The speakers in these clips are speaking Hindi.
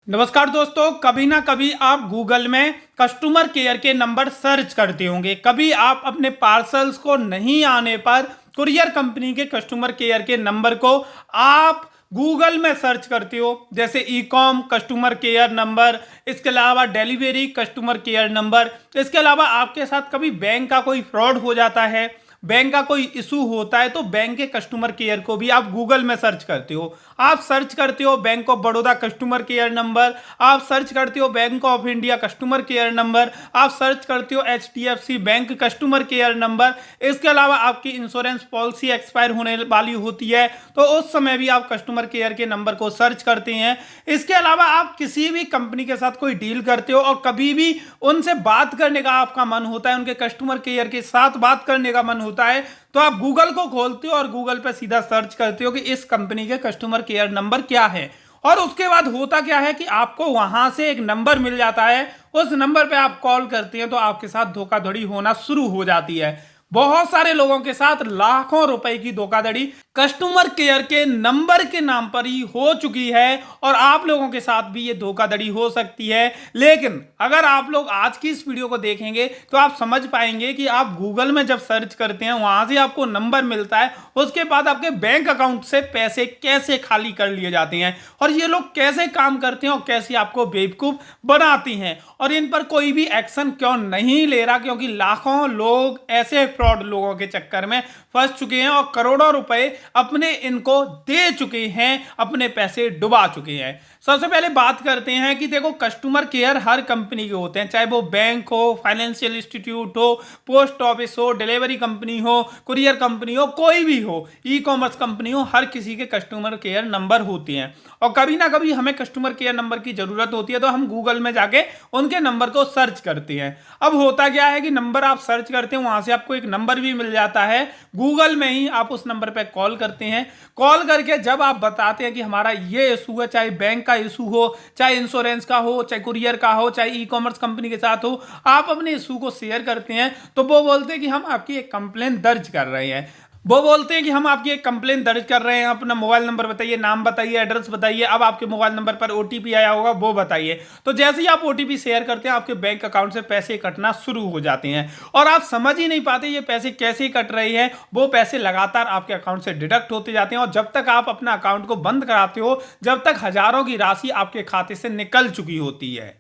नमस्कार दोस्तों, कभी ना कभी आप गूगल में कस्टमर केयर के नंबर सर्च करते होंगे। कभी आप अपने पार्सल्स को नहीं आने पर कुरियर कंपनी के कस्टमर केयर के नंबर को आप गूगल में सर्च करते हो, जैसे e com customer care number, इसके अलावा डिलीवरी कस्टमर केयर नंबर। इसके अलावा आपके साथ कभी बैंक का कोई फ्रॉड हो जाता है, बैंक का कोई इशू होता है, तो बैंक के कस्टमर केयर को भी आप गूगल में सर्च करते हो। आप सर्च करते हो bank of Baroda customer care number, आप सर्च करते हो bank of India customer care number, आप सर्च करते हो HDFC bank customer care number. इसके अलावा आपकी इंश्योरेंस पॉलिसी एक्सपायर होने वाली होती है तो उस समय भी आप कस्टमर केयर के नंबर को सर्च करते हैं। इसके अलावा आप किसी भी कंपनी के साथ कोई डील करते हो और कभी भी उनसे बात करने का आपका मन होता है, उनके कस्टमर केयर के साथ बात करने का मन होता है, तो आप गूगल को खोलते हो और गूगल पे सीधा सर्च करते हो कि इस कंपनी के कस्टमर केयर नंबर क्या है। और उसके बाद होता क्या है कि आपको वहां से एक नंबर मिल जाता है, उस नंबर पे आप कॉल करते हैं तो आपके साथ धोखाधड़ी होना शुरू हो जाती है। बहुत सारे लोगों के साथ लाखों रुपए की धोखाधड़ी कस्टमर केयर के नंबर के नाम पर ही हो चुकी है और आप लोगों के साथ भी ये धोखाधड़ी हो सकती है। लेकिन अगर आप लोग आज की इस वीडियो को देखेंगे तो आप समझ पाएंगे कि आप गूगल में जब सर्च करते हैं वहां से आपको नंबर मिलता है, उसके बाद आपके बैंक अकाउंट से पैसे कैसे खाली कर लिए जाते हैं और ये लोग कैसे काम करते हैं और कैसे आपको बेवकूफ बनाती हैं और इन पर कोई भी एक्शन क्यों नहीं ले रहा, क्योंकि लाखों लोग ऐसे फ्रॉड लोगों के चक्कर में फंस चुके हैं और करोड़ों रुपए अपने इनको दे चुके हैं, अपने पैसे डुबा चुके हैं। सबसे पहले बात करते हैं कि देखो, कस्टमर केयर हर कंपनी के होते हैं, चाहे वो बैंक हो, फाइनेंशियल इंस्टीट्यूट हो, पोस्ट ऑफिस हो, डिलीवरी कंपनी हो, कुरियर कंपनी हो, कोई भी हो, ई कॉमर्स कंपनी हो, हर किसी के कस्टमर केयर नंबर होते हैं। और कभी ना कभी हमें कस्टमर केयर नंबर की जरूरत होती है तो हम गूगल में जाके उनके नंबर को सर्च करते हैं। अब होता क्या है कि नंबर आप सर्च करते हैं, वहां से आपको एक नंबर भी मिल जाता है, गूगल में ही आप उस नंबर पर कॉल करते हैं। कॉल करके जब आप बताते हैं कि हमारा ये इशू है, चाहे बैंक का इशू हो, चाहे इंश्योरेंस का हो, चाहे कुरियर का हो, चाहे ई कॉमर्स कंपनी के साथ हो, आप अपने इशू को शेयर करते हैं तो वो बोलते हैं कि हम आपकी एक कंप्लेन दर्ज कर रहे हैं। वो बोलते हैं कि हम आपकी एक कंप्लेन दर्ज कर रहे हैं, अपना मोबाइल नंबर बताइए, नाम बताइए, एड्रेस बताइए, अब आपके मोबाइल नंबर पर OTP आया होगा वो बताइए। तो जैसे ही आप OTP शेयर करते हैं आपके बैंक अकाउंट से पैसे कटना शुरू हो जाते हैं और आप समझ ही नहीं पाते ये पैसे कैसे कट रहे हैं। वो पैसे लगातार आपके अकाउंट से डिडक्ट होते जाते हैं और जब तक आप अपना अकाउंट को बंद कराते हो, जब तक हजारों की राशि आपके खाते से निकल चुकी होती है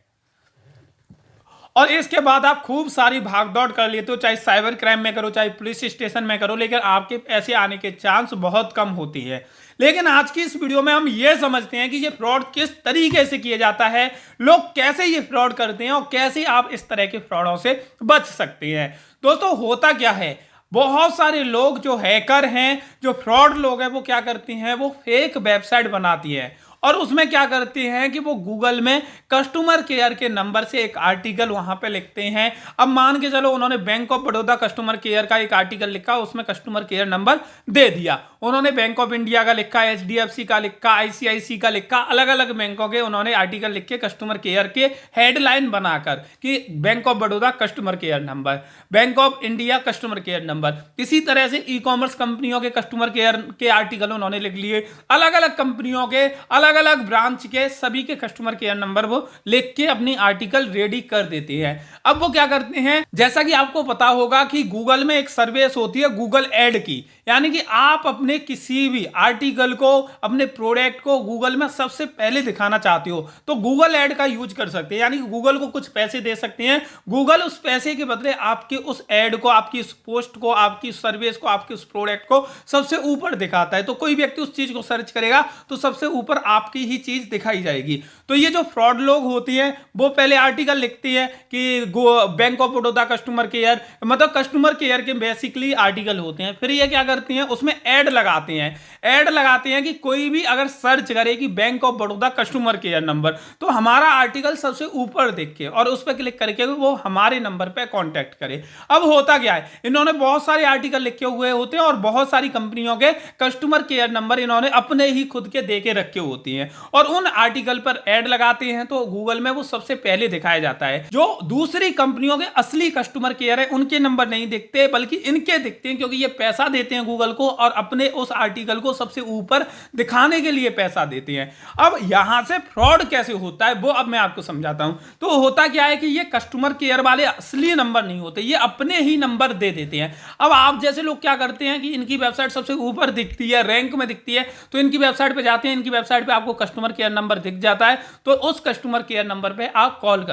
और इसके बाद आप खूब सारी भागदौड़ कर लेते हो, चाहे साइबर क्राइम में करो, चाहे पुलिस स्टेशन में करो, लेकिन आपके पैसे आने के चांस बहुत कम होती है। लेकिन आज की इस वीडियो में हम ये समझते हैं कि ये फ्रॉड किस तरीके से किया जाता है, लोग कैसे ये फ्रॉड करते हैं और कैसे आप इस तरह के फ्रॉडों से बच सकते हैं। दोस्तों, होता क्या है, बहुत सारे लोग जो हैकर हैं, जो फ्रॉड लोग हैं, वो क्या करते हैं, वो फेक वेबसाइट बनाती है और उसमें क्या करते हैं कि वो गूगल में कस्टमर केयर के नंबर से एक आर्टिकल वहां पे लिखते हैं। अब मान के चलो उन्होंने bank of Baroda customer care का एक आर्टिकल लिखा, उसमें कस्टमर केयर नंबर दे दिया, उन्होंने बैंक ऑफ इंडिया का लिखा, HDFC का लिखा, ICICI का लिखा, अलग अलग बैंकों के उन्होंने आर्टिकल लिख के कस्टमर केयर के हेडलाइन बनाकर कि bank of Baroda customer care number, bank of India customer care number. इसी तरह से ई कॉमर्स कंपनियों के कस्टमर केयर के आर्टिकल उन्होंने लिख लिए, अलग अलग कंपनियों के अलग अलग ब्रांच के सभी के कस्टमर केयर नंबर वो लिख के अपनी आर्टिकल रेडी कर देते हैं। अब वो क्या करते हैं, जैसा कि आपको पता होगा कि गूगल में एक सर्विस होती है गूगल एड की, यानी कि आप अपने किसी भी आर्टिकल को, अपने प्रोडक्ट को गूगल में सबसे पहले दिखाना चाहते हो तो गूगल एड का यूज कर सकते हैं, यानी कि गूगल को कुछ पैसे दे सकते हैं। गूगल उस पैसे के बदले आपके उस एड को, आपकी उस पोस्ट को, आपकी सर्विस को, आपके उस प्रोडक्ट को सबसे ऊपर दिखाता है। तो कोई व्यक्ति उस चीज को सर्च करेगा तो सबसे ऊपर आपकी ही चीज दिखाई जाएगी। तो ये जो फ्रॉड लोग होती हैं वो पहले आर्टिकल लिखती है कि bank of Baroda customer care, मतलब कस्टमर केयर के बेसिकली आर्टिकल होते हैं। फिर ये क्या करती हैं, उसमें ऐड लगाते हैं, ऐड लगाते हैं कि कोई भी अगर सर्च करे कि bank of Baroda customer care number तो हमारा आर्टिकल सबसे ऊपर देख के और उस पर क्लिक करके वो हमारे नंबर पे कांटेक्ट करे। अब होता क्या है, इन्होंने बहुत सारे आर्टिकल लिखे हुए होते हैं और बहुत सारी कंपनियों के कस्टमर केयर नंबर इन्होंने अपने ही खुद के दे के रखे होती हैं और उन आर्टिकल पर ऐड लगाते हैं तो गूगल में वो सबसे पहले दिखाया जाता है। जो दूसरी कंपनियों के असली कस्टमर केयर है उनके नंबर नहीं दिखते बल्कि इनके दिखते हैं, क्योंकि ये पैसा देते हैं गूगल को और अपने उस आर्टिकल को सबसे ऊपर दिखाने के लिए पैसा देते हैं। अब यहां से फ्रॉड कैसे होता है वो अब मैं आपको समझाता हूं। तो होता क्या है कि ये कस्टमर केयर वाले असली नंबर नहीं होते, ये अपने ही नंबर दे देते हैं। अब आप जैसे लोग क्या करते हैं कि इनकी वेबसाइट सबसे ऊपर दिखती है, रैंक में दिखती है, तो इनकी वेबसाइट पे जाते हैं, इनकी वेबसाइट पे आपको कस्टमर केयर नंबर दिख जाता है, तो उस कस्टमर केयर नंबर पे आप कॉल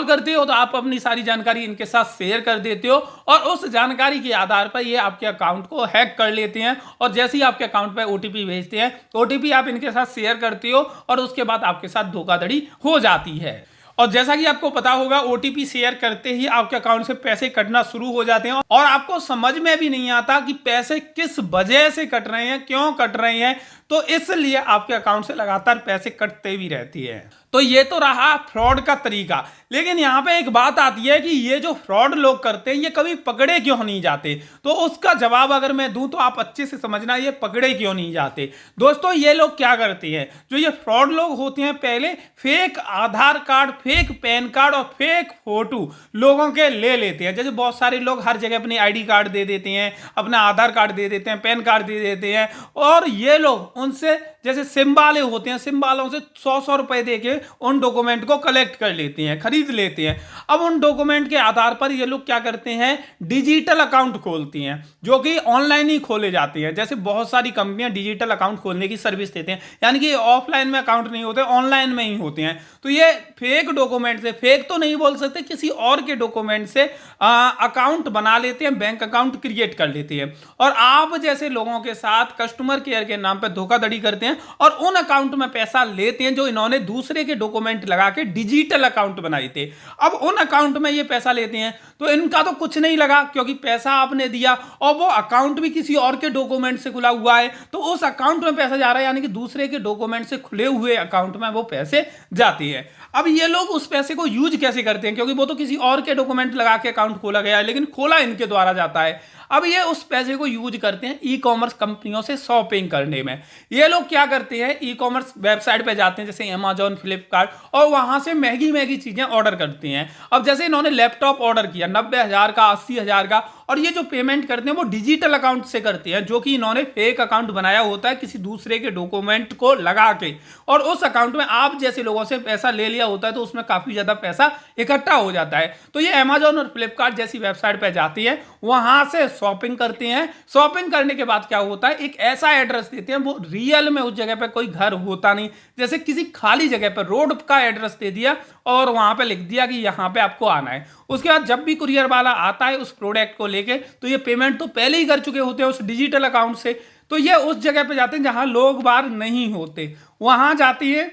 करते हो तो आप अपनी सारी जानकारी इनके साथ शेयर कर देते हो और उस जानकारी के आधार पर ये आपके अकाउंट को हैक कर लेते हैं और जैसे ही आपके अकाउंट पे ओटीपी भेजते हैं, ओटीपी आप इनके साथ शेयर करते हो और उसके बाद आपके साथ धोखाधड़ी हो जाती है। और जैसा कि आपको पता होगा, ओटीपी शेयर करते ही आपके अकाउंट से पैसे कटना शुरू हो जाते हैं और आपको समझ में भी नहीं आता कि पैसे किस वजह से कट रहे हैं, क्यों कट रहे हैं, तो इसलिए आपके अकाउंट से लगातार पैसे कटते भी रहती है। तो ये तो रहा फ्रॉड का तरीका, लेकिन यहां पे एक बात आती है कि ये जो फ्रॉड लोग करते हैं ये कभी पकड़े क्यों नहीं जाते, तो उसका जवाब अगर मैं दूं तो आप अच्छे से समझना ये पकड़े क्यों नहीं जाते। दोस्तों, ये लोग क्या करते हैं, जो ये फ्रॉड लोग होते हैं, पहले फेक आधार कार्ड, फेक पैन कार्ड और फेक फोटो लोगों के ले लेते हैं। जैसे बहुत सारे लोग हर जगह अपनी आईडी कार्ड दे देते हैं, अपना आधार कार्ड दे देते हैं, पैन कार्ड दे देते हैं और ये लोग उनसे जैसे सिम वाले होते हैं, सिम वालों से 100 रुपए देके उन डॉक्यूमेंट को कलेक्ट कर लेते हैं, खरीद लेते हैं। अब उन डॉक्यूमेंट के आधार पर ये लोग क्या करते हैं, डिजिटल अकाउंट खोलती हैं, जो कि ऑनलाइन ही खोले जाते हैं। जैसे बहुत सारी कंपनियां डिजिटल अकाउंट खोलने की सर्विस देते हैं, यानी कि ऑफलाइन में अकाउंट नहीं होते, ऑनलाइन में ही होते हैं। तो ये फेक डॉक्यूमेंट से, फेक तो नहीं बोल सकते, किसी और के डॉक्यूमेंट से अकाउंट बना लेते हैं, बैंक अकाउंट क्रिएट कर लेते हैं और आप जैसे लोगों के साथ कस्टमर केयर के नाम पर धोखाधड़ी करते हैं और उन अकाउंट में पैसा लेते हैं जो इन्होंने दूसरे के डॉक्यूमेंट लगा के डिजिटल अकाउंट बनाए थे। अब उन अकाउंट में ये पैसा लेते हैं तो इनका तो कुछ नहीं लगा, क्योंकि पैसा आपने दिया और वो अकाउंट भी किसी और के डॉक्यूमेंट से खुला हुआ है, तो उस अकाउंट में पैसा जा रहा है, यानी कि दूसरे के डॉक्यूमेंट से खुले हुए अकाउंट में वो पैसे जाते हैं। अब ये लोग उस पैसे को यूज कैसे करते हैं, क्योंकि वो तो किसी और के डॉक्यूमेंट लगा के अकाउंट खोला गया है, लेकिन खोला इनके द्वारा जाता है। अब ये उस पैसे को यूज करते हैं ई कॉमर्स कंपनियों से शॉपिंग करने में। ये लोग क्या करते हैं, ई कॉमर्स वेबसाइट पे जाते हैं जैसे अमेजॉन, फ्लिपकार्ट, और वहां से महंगी महंगी चीजें ऑर्डर करते हैं। अब जैसे इन्होंने लैपटॉप ऑर्डर किया 90,000 का, 80,000 का, और ये जो पेमेंट करते हैं वो डिजिटल अकाउंट से करते हैं, जो कि इन्होंने फेक अकाउंट बनाया होता है किसी दूसरे के डॉक्यूमेंट को लगा के, और उस अकाउंट में आप जैसे लोगों से पैसा ले लिया होता है, तो उसमें काफी ज्यादा पैसा इकट्ठा हो जाता है। तो ये अमेजॉन और फ्लिपकार्ट जैसी वेबसाइट पर जाती है, वहां से शॉपिंग करते हैं। शॉपिंग करने के बाद क्या होता है, एक ऐसा एड्रेस देते हैं, वो रियल में उस जगह पर कोई घर होता नहीं, जैसे किसी खाली जगह पर रोड का एड्रेस दे दिया और वहां पे लिख दिया कि यहां पे आपको आना है। उसके बाद जब भी कुरियर वाला आता है उस प्रोडक्ट को लेके, तो ये पेमेंट तो पहले ही कर चुके होते हैं उस डिजिटल अकाउंट से, तो ये उस जगह पे जाते हैं जहां लोग बाहर नहीं होते, वहां जाती है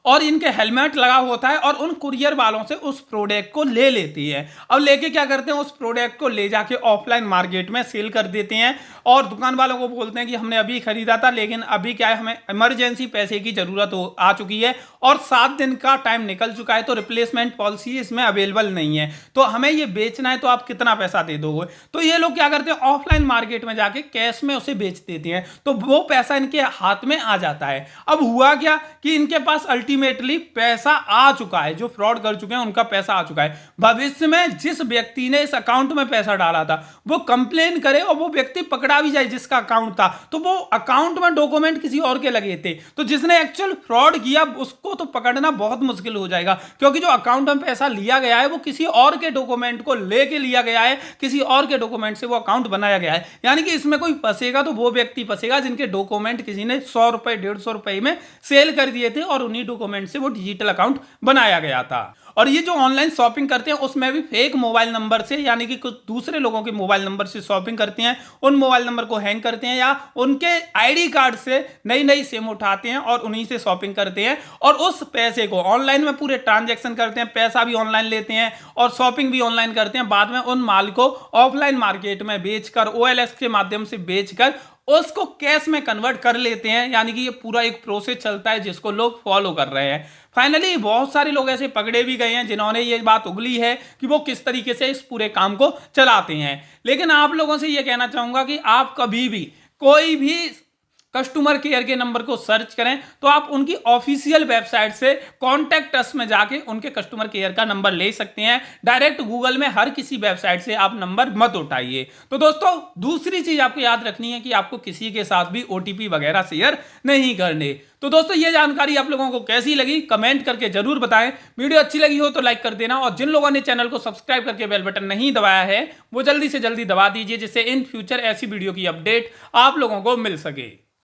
और इनके हेलमेट लगा होता है और उन कुरियर वालों से उस प्रोडक्ट को ले लेती है। अब लेके क्या करते हैं, उस प्रोडक्ट को ले जाके ऑफलाइन मार्केट में सेल कर देते हैं और दुकान वालों को बोलते हैं कि हमने अभी खरीदा था, लेकिन अभी क्या है, हमें इमरजेंसी पैसे की जरूरत आ चुकी है और 7 दिन का टाइम निकल चुका है, तो रिप्लेसमेंट पॉलिसी इसमें अवेलेबल नहीं है, तो हमें ये बेचना है, तो आप कितना पैसा दे दोगे। तो ये लोग क्या करते हैं, ऑफलाइन मार्केट में जाके कैश में उसे बेच देते हैं, तो वो पैसा इनके हाथ में आ जाता है। अब हुआ क्या कि इनके पास अल्टीमेटली पैसा आ चुका है, जो फ्रॉड कर चुके हैं उनका पैसा आ चुका है। भविष्य में जिस व्यक्ति ने इस अकाउंट में पैसा डाला था वो कंप्लेन करे और वो व्यक्ति पकड़ा भी जाए जिसका अकाउंट था, तो वो अकाउंट में डॉक्यूमेंट किसी और के लगे थे, तो जिसने एक्चुअल फ्रॉड किया उसको तो पकड़ना बहुत मुश्किल हो जाएगा, क्योंकि जो अकाउंट में पैसा लिया गया है वो किसी और के डॉक्यूमेंट को लेके लिया गया है, किसी और के डॉक्यूमेंट से वो अकाउंट बनाया गया है। यानी कि इसमें कोई फंसेगा तो वो व्यक्ति फंसेगा जिनके डॉक्यूमेंट किसी ने 100 रुपए 150 रुपए में सेल कर दिए थे और उन्हीं डॉक्यूमेंट से वो डिजिटल अकाउंट बनाया गया था। और ये जो ऑनलाइन शॉपिंग करते हैं उसमें भी फेक मोबाइल नंबर से, यानी कि कुछ दूसरे लोगों के मोबाइल नंबर से शॉपिंग करते हैं, उन मोबाइल नंबर को हैंग करते हैं या उनके आईडी कार्ड से नई नई सिम उठाते हैं और उन्हीं से शॉपिंग करते हैं और उस पैसे को ऑनलाइन में पूरे ट्रांजैक्शन करते हैं, पैसा भी ऑनलाइन लेते हैं और शॉपिंग भी ऑनलाइन करते हैं। बाद में उन माल को ऑफलाइन मार्केट में बेचकर, OLX के माध्यम से बेचकर उसको कैश में कन्वर्ट कर लेते हैं। यानी कि ये पूरा एक प्रोसेस चलता है जिसको लोग फॉलो कर रहे हैं। फाइनली बहुत सारे लोग ऐसे पकड़े भी गए हैं जिन्होंने ये बात उगली है कि वो किस तरीके से इस पूरे काम को चलाते हैं। लेकिन आप लोगों से ये कहना चाहूंगा कि आप कभी भी कोई भी कस्टमर केयर के नंबर को सर्च करें तो आप उनकी ऑफिशियल वेबसाइट से कॉन्टैक्ट अस में जाके उनके कस्टमर केयर का नंबर ले सकते हैं। डायरेक्ट गूगल में हर किसी वेबसाइट से आप नंबर मत उठाइए। तो दोस्तों दूसरी चीज आपको याद रखनी है कि आपको किसी के साथ भी ओटीपी वगैरह शेयर नहीं करने। तो दोस्तों ये जानकारी आप लोगों को कैसी लगी कमेंट करके जरूर बताएं। वीडियो अच्छी लगी हो तो लाइक कर देना, और जिन लोगों ने चैनल को सब्सक्राइब करके बेल बटन नहीं दबाया है वो जल्दी से जल्दी दबा दीजिए, जिससे इन फ्यूचर ऐसी वीडियो की अपडेट आप लोगों को मिल सके।